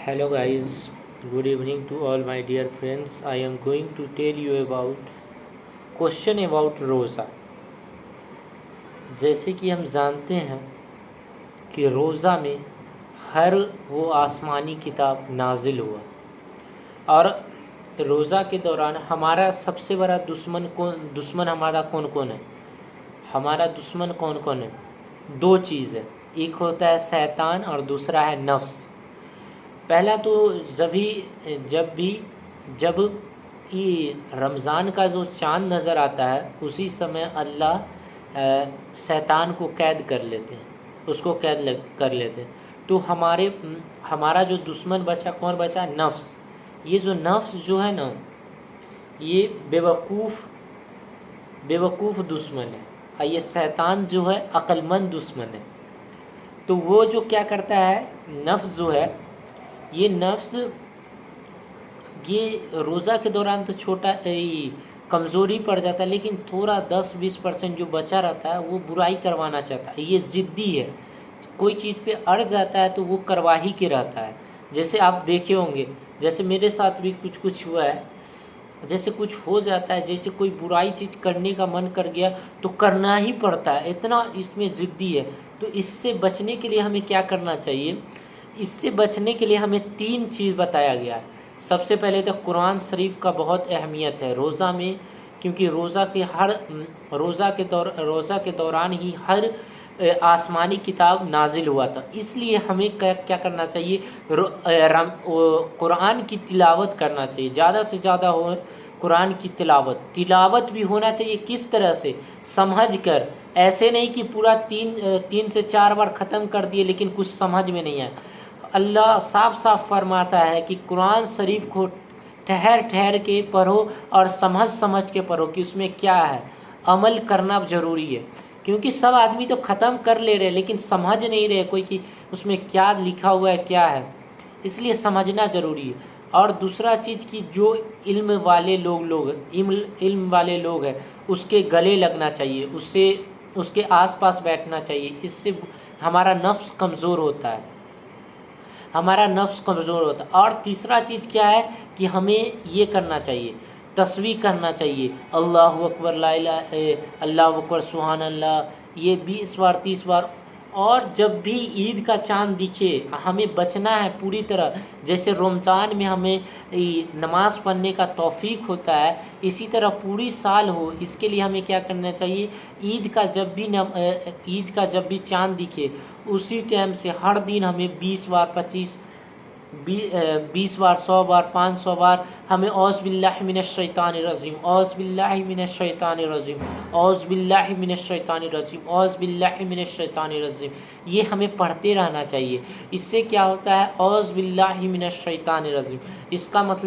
Hello guys, good evening to all my dear friends. I am going to tell you about question about रोज़ा। जैसे कि हम जानते हैं कि रोज़ा में हर वो आसमानी किताब नाजिल हुआ और रोज़ा के दौरान हमारा सबसे बड़ा दुश्मन हमारा कौन कौन है। हमारा दुश्मन कौन कौन है? दो चीज़ है, एक होता है शैतान और दूसरा है नफ्स। पहला तो जब ये रमज़ान का जो चाँद नज़र आता है उसी समय अल्लाह शैतान को कैद कर लेते हैं, उसको कर लेते हैं। तो हमारा जो दुश्मन बचा, कौन बचा? नफ्स। ये जो नफ्स जो है ना, ये बेवकूफ़ दुश्मन है और ये शैतान जो है अक्लमंद दुश्मन है। तो वो जो क्या करता है, नफ्स जो है, ये नफ्स ये रोज़ा के दौरान तो छोटा कमज़ोरी पड़ जाता है, लेकिन थोड़ा 10-20% जो बचा रहता है वो बुराई करवाना चाहता है। ये ज़िद्दी है, कोई चीज़ पे अड़ जाता है तो वो करवा ही के रहता है। जैसे आप देखे होंगे, जैसे मेरे साथ भी कुछ हुआ है, जैसे कुछ हो जाता है, जैसे कोई बुराई चीज़ करने का मन कर गया तो करना ही पड़ता है, इतना इसमें ज़िद्दी है। तो इससे बचने के लिए हमें क्या करना चाहिए? इससे बचने के लिए हमें 3 चीज़ बताया गया है। सबसे पहले तो कुरान शरीफ का बहुत अहमियत है रोज़ा में, क्योंकि रोज़ा के दौरान ही हर आसमानी किताब नाजिल हुआ था। इसलिए हमें क्या करना चाहिए? कुरान की तिलावत करना चाहिए, ज़्यादा से ज़्यादा हो कुरान की तिलावत भी होना चाहिए। किस तरह से? समझ कर, ऐसे नहीं कि पूरा 3 से 4 बार ख़त्म कर दिए लेकिन कुछ समझ में नहीं आया। अल्लाह साफ साफ फरमाता है कि कुरान शरीफ को ठहर के पढ़ो और समझ के पढ़ो कि उसमें क्या है। अमल करना ज़रूरी है, क्योंकि सब आदमी तो ख़त्म कर ले रहे लेकिन समझ नहीं रहे कोई कि उसमें क्या लिखा हुआ है, क्या है। इसलिए समझना ज़रूरी है। और दूसरा चीज़ कि जो इल्म वाले लोग हैं उसके गले लगना चाहिए, उसके आसपास बैठना चाहिए। इससे हमारा नफ्स कमज़ोर होता है, और तीसरा चीज़ क्या है कि हमें ये करना चाहिए, तस्बीह करना चाहिए, अल्लाहु अकबर, अल्लाहु अकबर, सुभान अल्लाह, ये 20 बार 30 बार। और जब भी ईद का चाँद दिखे हमें बचना है पूरी तरह। जैसे रमज़ान में हमें नमाज़ पढ़ने का तौफीक होता है, इसी तरह पूरी साल हो, इसके लिए हमें क्या करना चाहिए? ईद का जब भी चाँद दिखे उसी टाइम से हर दिन हमें 20 बार 20 बार 100 बार 500 बार हमें औज़ बिल्लाहि मिनश शैतानिर रजीम, औज़ बिल्लाहि मिनश शैतानिर रजीम, औज़ बिल्लाहि मिनश शैतानिर रजीम, औज़ बिल्लाहि मिनश शैतानिर रजीम, ये हमें पढ़ते रहना चाहिए। इससे क्या होता है? औज़ बिल्लाहि मिनश शैतानिर रजीम, इसका मतलब